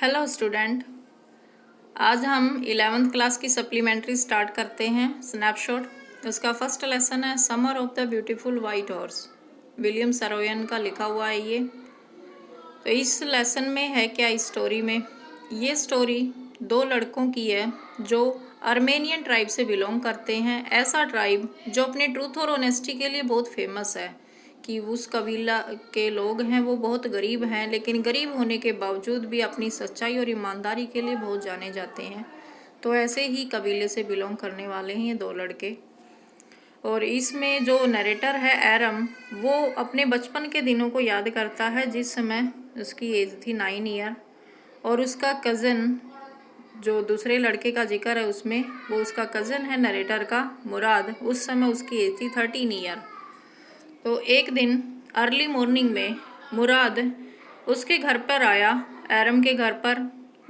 Hello student. आज हम 11th class की सप्लीमेंट्री स्टार्ट करते हैं। स्नैपशॉट उसका फर्स्ट लेसन है summer of the beautiful white horse. William Saroyan का लिखा हुआ है ये। तो इस लेसन में है क्या, इस स्टोरी में ये स्टोरी दो लड़कों की है जो आर्मेनियन ट्राइब से बिलोंग करते हैं। ऐसा ट्राइब जो अपने ट्रूथ और ऑनेस्टी के लिए बहुत फेमस है कि उस कबीला के लोग हैं वो बहुत गरीब हैं, लेकिन गरीब होने के बावजूद भी अपनी सच्चाई और ईमानदारी के लिए बहुत जाने जाते हैं। तो ऐसे ही कबीले से बिलोंग करने वाले हैं ये दो लड़के। और इसमें जो नरेटर है एरम, वो अपने बचपन के दिनों को याद करता है जिस समय उसकी एज थी 9 ईयर। और उसका कज़न जो दूसरे लड़के का जिक्र है उसमें, वो उसका कज़न है नरेटर का मुराद, उस समय उसकी एज थी 13 ईयर। तो एक दिन अर्ली मॉर्निंग में मुराद उसके घर पर आया, एरम के घर पर,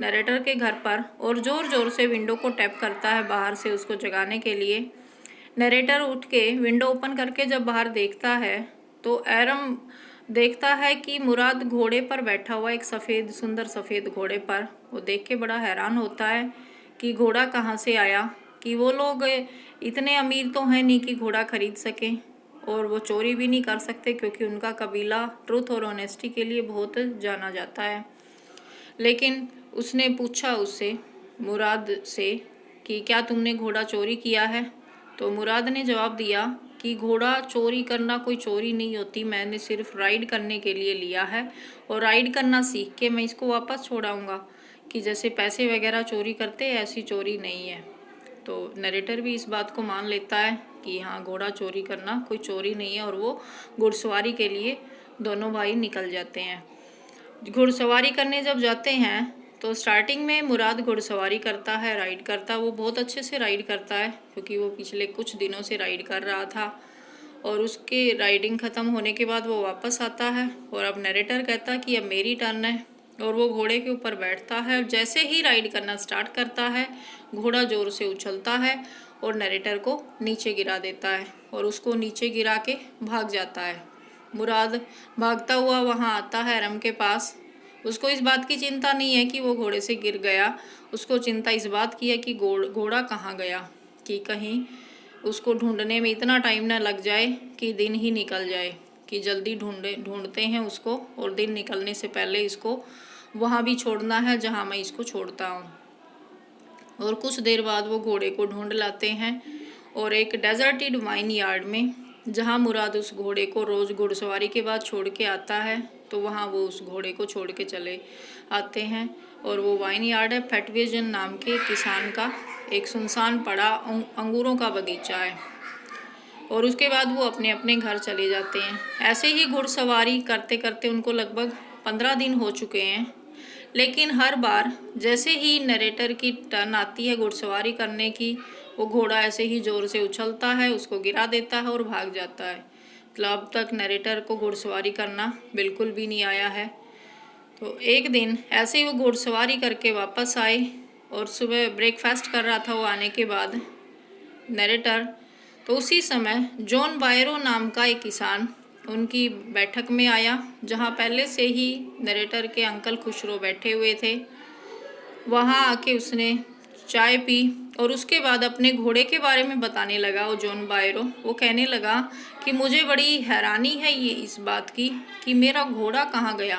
नरेटर के घर पर, और ज़ोर ज़ोर से विंडो को टैप करता है बाहर से उसको जगाने के लिए। नरेटर उठ के विंडो ओपन करके जब बाहर देखता है तो एरम देखता है कि मुराद घोड़े पर बैठा हुआ, एक सफ़ेद सुंदर सफ़ेद घोड़े पर। वो देख के बड़ा हैरान होता है कि घोड़ा कहाँ से आया, कि वो लोग इतने अमीर तो हैं नहीं कि घोड़ा खरीद सकें, और वो चोरी भी नहीं कर सकते क्योंकि उनका कबीला ट्रूथ और ऑनेस्टी के लिए बहुत जाना जाता है। लेकिन उसने पूछा उससे, मुराद से, कि क्या तुमने घोड़ा चोरी किया है? तो मुराद ने जवाब दिया कि घोड़ा चोरी करना कोई चोरी नहीं होती, मैंने सिर्फ राइड करने के लिए लिया है और राइड करना सीख के मैं इसको वापस छोड़ाऊँगा, कि जैसे पैसे वगैरह चोरी करते ऐसी चोरी नहीं है। तो नरेटर भी इस बात को मान लेता है कि हाँ, घोड़ा चोरी करना कोई चोरी नहीं है, और वो घुड़सवारी के लिए दोनों भाई निकल जाते हैं। घुड़सवारी करने जब जाते हैं तो स्टार्टिंग में मुराद घुड़सवारी करता है, राइड करता है। वो बहुत अच्छे से राइड करता है क्योंकि वो पिछले कुछ दिनों से राइड कर रहा था। और उसके राइडिंग ख़त्म होने के बाद वो वापस आता है और अब नरेटर कहता है कि अब मेरी टर्न है, और वो घोड़े के ऊपर बैठता है। जैसे ही राइड करना स्टार्ट करता है, घोड़ा ज़ोर से उछलता है और नरेटर को नीचे गिरा देता है और उसको नीचे गिरा के भाग जाता है। मुराद भागता हुआ वहाँ आता है एरम के पास। उसको इस बात की चिंता नहीं है कि वो घोड़े से गिर गया, उसको चिंता इस बात की है कि घोड़ा कहाँ गया, कि कहीं उसको ढूंढने में इतना टाइम ना लग जाए कि दिन ही निकल जाए, कि जल्दी ढूंढते हैं उसको और दिन निकलने से पहले इसको वहाँ भी छोड़ना है जहाँ मैं इसको छोड़ता हूँ। और कुछ देर बाद वो घोड़े को ढूंढ लाते हैं और एक डेजर्टेड वाइन यार्ड में, जहाँ मुराद उस घोड़े को रोज़ घुड़सवारी के बाद छोड़ के आता है, तो वहाँ वो उस घोड़े को छोड़ के चले आते हैं। और वो वाइन यार्ड है फैटवेजन नाम के किसान का, एक सुनसान पड़ा अंगूरों का बगीचा है। और उसके बाद वो अपने अपने घर चले जाते हैं। ऐसे ही घुड़सवारी करते करते उनको लगभग 15 दिन हो चुके हैं, लेकिन हर बार जैसे ही नरेटर की टर्न आती है घुड़सवारी करने की, वो घोड़ा ऐसे ही ज़ोर से उछलता है, उसको गिरा देता है और भाग जाता है। मतलब अब तक नरेटर को घुड़सवारी करना बिल्कुल भी नहीं आया है। तो एक दिन ऐसे ही वो घुड़सवारी करके वापस आए और सुबह ब्रेकफास्ट कर रहा था वो आने के बाद नरेटर। तो उसी समय जॉन बायरो नाम का एक किसान उनकी बैठक में आया, जहाँ पहले से ही नरेटर के अंकल खुशरो बैठे हुए थे। वहाँ आके उसने चाय पी और उसके बाद अपने घोड़े के बारे में बताने लगा। वो जॉन बायरो वो कहने लगा कि मुझे बड़ी हैरानी है ये इस बात की कि मेरा घोड़ा कहाँ गया।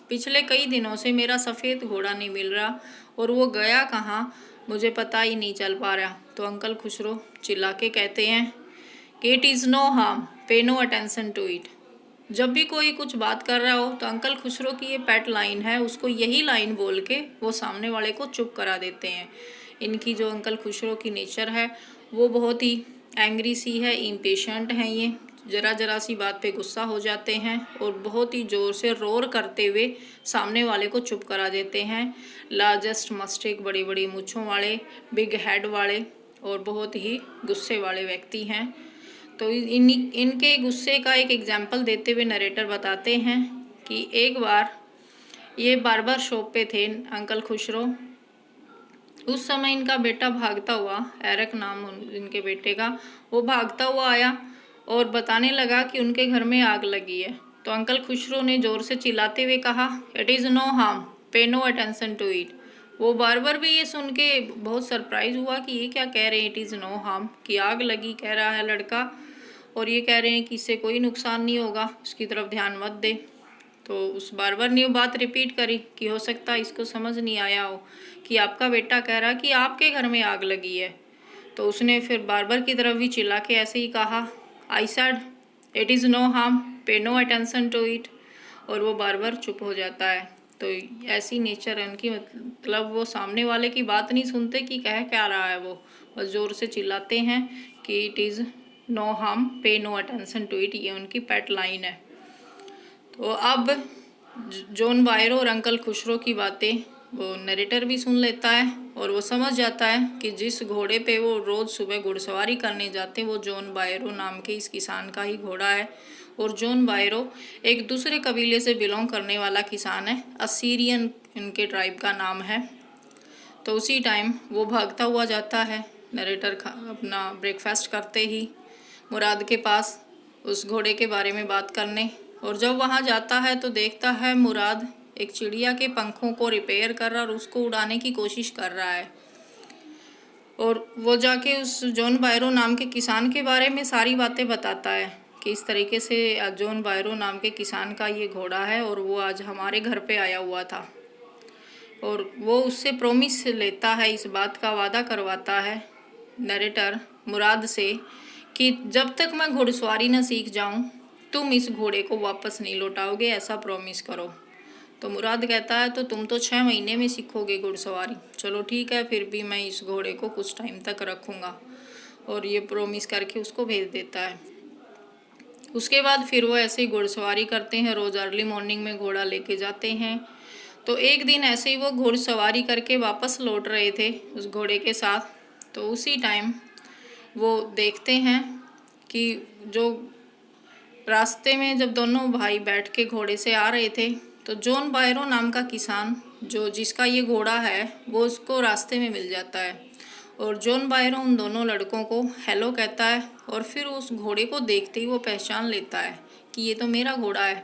पिछले कई दिनों से मेरा सफ़ेद घोड़ा नहीं मिल रहा और वो गया कहाँ मुझे पता ही नहीं चल पा रहा। तो अंकल खुशरो चिल्ला के कहते हैं कि it is no harm, pay no attention to it. जब भी कोई कुछ बात कर रहा हो तो अंकल खुशरो की ये पेट लाइन है, उसको यही लाइन बोल के वो सामने वाले को चुप करा देते हैं। इनकी जो अंकल खुशरो की नेचर है वो बहुत ही एंग्री सी है, इम्पेशेंट हैं ये, ज़रा ज़रा सी बात पे गुस्सा हो जाते हैं और बहुत ही ज़ोर से रोर करते हुए सामने वाले को चुप करा देते हैं। लार्जेस्ट मस्टेक, बड़ी बड़ी मूँछों वाले, बिग हेड वाले और बहुत ही गुस्से वाले व्यक्ति हैं। तो इनके गुस्से का एक एग्जाम्पल देते हुए नरेटर बताते हैं कि एक बार ये बार्बर शॉप पे थे अंकल खुशरो। उस समय इनका बेटा भागता हुआ, एरक नाम इनके बेटे का, वो भागता हुआ आया और बताने लगा कि उनके घर में आग लगी है। तो अंकल खुशरो ने ज़ोर से चिल्लाते हुए कहा, it is no harm, pay no attention to it. वो बार्बर भी ये सुन के बहुत सरप्राइज हुआ कि ये क्या कह रहे हैं, इट इज़ नो हार्म, कि आग लगी कह रहा है लड़का, और ये कह रहे हैं कि इससे कोई नुकसान नहीं होगा, उसकी तरफ ध्यान मत दे। तो उस बार्बर ने वो बात रिपीट करी कि हो सकता है इसको समझ नहीं आया हो कि आपका बेटा कह रहा कि आपके घर में आग लगी है। तो उसने फिर बार्बर की तरफ भी चिल्ला के ऐसे ही कहा, I said it is no harm, pay no attention to it, और वो बार्बर चुप हो जाता है। तो ऐसी नेचर है उनकी, मतलब वो सामने वाले की बात नहीं सुनते कि कह क्या रहा है, वो बस ज़ोर से चिल्लाते हैं कि it is no harm, pay no attention to it. ये उनकी पेट लाइन है। तो अब जॉन बायरो और अंकल खुसरो की बातें वो नरेटर भी सुन लेता है और वो समझ जाता है कि जिस घोड़े पे वो रोज़ सुबह घुड़सवारी करने जाते हैं वो जॉन बायरो नाम के इस किसान का ही घोड़ा है। और जॉन बायरो एक दूसरे कबीले से बिलोंग करने वाला किसान है, असीरियन इनके ट्राइब का नाम है। तो उसी टाइम वो भागता हुआ जाता है नरेटर अपना ब्रेकफास्ट करते ही मुराद के पास उस घोड़े के बारे में बात करने। और जब वहाँ जाता है तो देखता है मुराद एक चिड़िया के पंखों को रिपेयर कर रहा और उसको उड़ाने की कोशिश कर रहा है। और वो जाके उस जॉन बायरो नाम के किसान के बारे में सारी बातें बताता है कि इस तरीके से जॉन बायरो नाम के किसान का ये घोड़ा है और वो आज हमारे घर पे आया हुआ था। और वो उससे प्रॉमिस लेता है, इस बात का वादा करवाता है नरेटर मुराद से कि जब तक मैं घुड़सवारी न सीख जाऊं तुम इस घोड़े को वापस नहीं लौटाओगे, ऐसा प्रॉमिस करो। तो मुराद कहता है तो तुम तो 6 महीने में सीखोगे घुड़सवारी, चलो ठीक है, फिर भी मैं इस घोड़े को कुछ टाइम तक रखूँगा। और ये प्रॉमिस करके उसको भेज देता है। उसके बाद फिर वो ऐसे ही घुड़सवारी करते हैं, रोज़ अर्ली मॉर्निंग में घोड़ा लेके जाते हैं। तो एक दिन ऐसे ही वो घुड़सवारी करके वापस लौट रहे थे उस घोड़े के साथ। तो उसी टाइम वो देखते हैं कि जो रास्ते में जब दोनों भाई बैठ के घोड़े से आ रहे थे तो जॉन बायरो नाम का किसान जो जिसका ये घोड़ा है वो उसको रास्ते में मिल जाता है। और जॉन बायरो उन दोनों लड़कों को हेलो कहता है और फिर उस घोड़े को देखते ही वो पहचान लेता है कि ये तो मेरा घोड़ा है।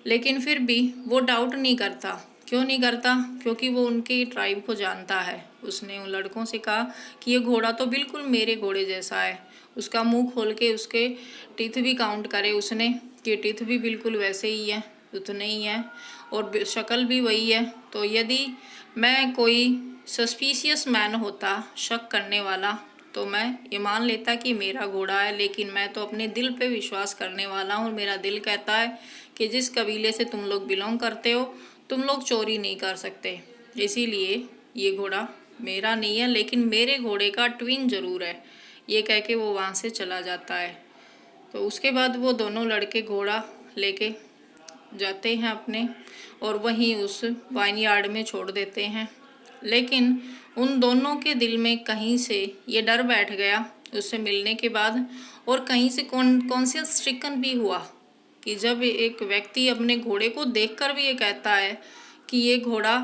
लेकिन फिर भी वो डाउट नहीं करता। क्यों नहीं करता? क्योंकि वो उनके ट्राइब को जानता है। उसने उन लड़कों से कहा कि ये घोड़ा तो बिल्कुल मेरे घोड़े जैसा है। उसका मुंह खोल के उसके टीथ भी काउंट करे उसने कि टीथ भी बिल्कुल वैसे ही है, उतने ही हैं, और शक्ल भी वही है। तो यदि मैं कोई सस्पिशियस मैन होता, शक करने वाला, तो मैं ये मान लेता कि मेरा घोड़ा है। लेकिन मैं तो अपने दिल पे विश्वास करने वाला हूँ और मेरा दिल कहता है कि जिस कबीले से तुम लोग बिलोंग करते हो तुम लोग चोरी नहीं कर सकते, इसीलिए ये घोड़ा मेरा नहीं है, लेकिन मेरे घोड़े का ट्विन ज़रूर है। ये कह के वो वहाँ से चला जाता है। तो उसके बाद वो दोनों लड़के घोड़ा लेके जाते हैं अपने और वहीं उस वाइन यार्ड में छोड़ देते हैं। लेकिन उन दोनों के दिल में कहीं से ये डर बैठ गया उससे मिलने के बाद, और कहीं से कॉन्शियस स्ट्रिकन भी हुआ कि जब एक व्यक्ति अपने घोड़े को देखकर भी ये कहता है कि ये घोड़ा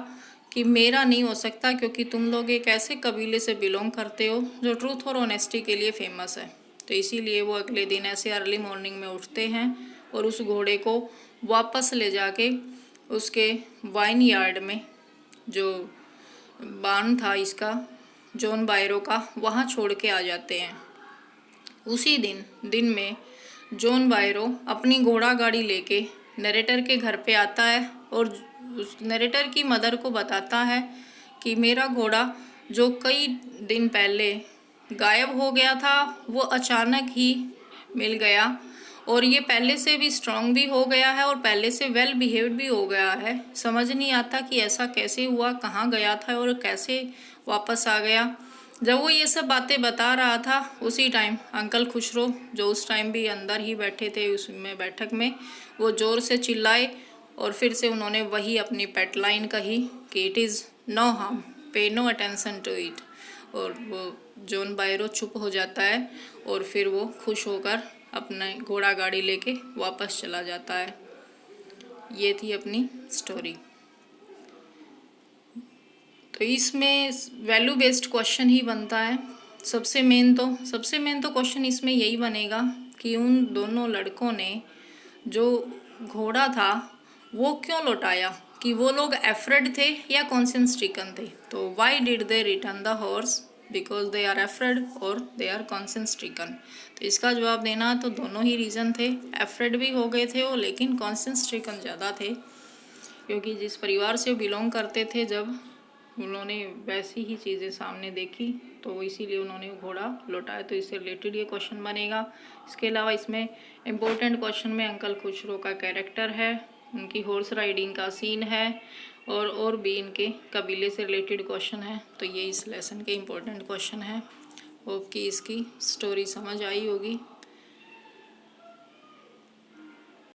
कि मेरा नहीं हो सकता, क्योंकि तुम लोग एक ऐसे कबीले से बिलोंग करते हो जो ट्रूथ और ऑनेस्टी के लिए फेमस है। तो इसीलिए वो अगले दिन ऐसे अर्ली मॉर्निंग में उठते हैं और उस घोड़े को वापस ले जाके उसके वाइन यार्ड में, जो बार्न था इसका जॉन बायरो का, वहाँ छोड़ के आ जाते हैं। उसी दिन में जॉन बायरो अपनी घोड़ा गाड़ी लेके नरेटर के घर पे आता है और उस नरेटर की मदर को बताता है कि मेरा घोड़ा जो कई दिन पहले गायब हो गया था वो अचानक ही मिल गया और ये पहले से भी स्ट्रांग भी हो गया है और पहले से वेल बिहेव्ड भी हो गया है। समझ नहीं आता कि ऐसा कैसे हुआ, कहाँ गया था और कैसे वापस आ गया। जब वो ये सब बातें बता रहा था उसी टाइम अंकल खुसरो, जो उस टाइम भी अंदर ही बैठे थे उसमें बैठक में, वो ज़ोर से चिल्लाए और फिर से उन्होंने वही अपनी पेट लाइन कही कि it is no harm, pay no attention to it. और वो जॉन बायरो चुप हो जाता है और फिर वो खुश होकर अपने घोड़ा गाड़ी लेके वापस चला जाता है। ये थी अपनी स्टोरी। तो इसमें वैल्यू बेस्ड क्वेश्चन ही बनता है। सबसे मेन तो क्वेश्चन इसमें यही बनेगा कि उन दोनों लड़कों ने जो घोड़ा था वो क्यों लौटाया, कि वो लोग एफ्रेड थे या कॉन्शियस स्ट्रिकन थे। तो why did they return the horse, because they are afraid और दे आर कॉन्शियस स्ट्रिकन। तो इसका जवाब देना तो दोनों ही रीज़न थे, एफ्रेड भी हो गए थे वो, लेकिन कॉन्शियस स्ट्रिकन ज़्यादा थे, क्योंकि जिस परिवार से बिलोंग करते थे जब उन्होंने वैसी ही चीज़ें सामने देखी तो इसीलिए उन्होंने घोड़ा लौटाया। तो इससे रिलेटेड ये क्वेश्चन बनेगा। इसके अलावा इसमें इम्पोर्टेंट क्वेश्चन में अंकल खुसरो का कैरेक्टर है, उनकी हॉर्स राइडिंग का सीन है और भी इनके कबीले से रिलेटेड क्वेश्चन है। तो ये इस लेसन के इम्पोर्टेंट क्वेश्चन है। होप कि इसकी स्टोरी समझ आई होगी।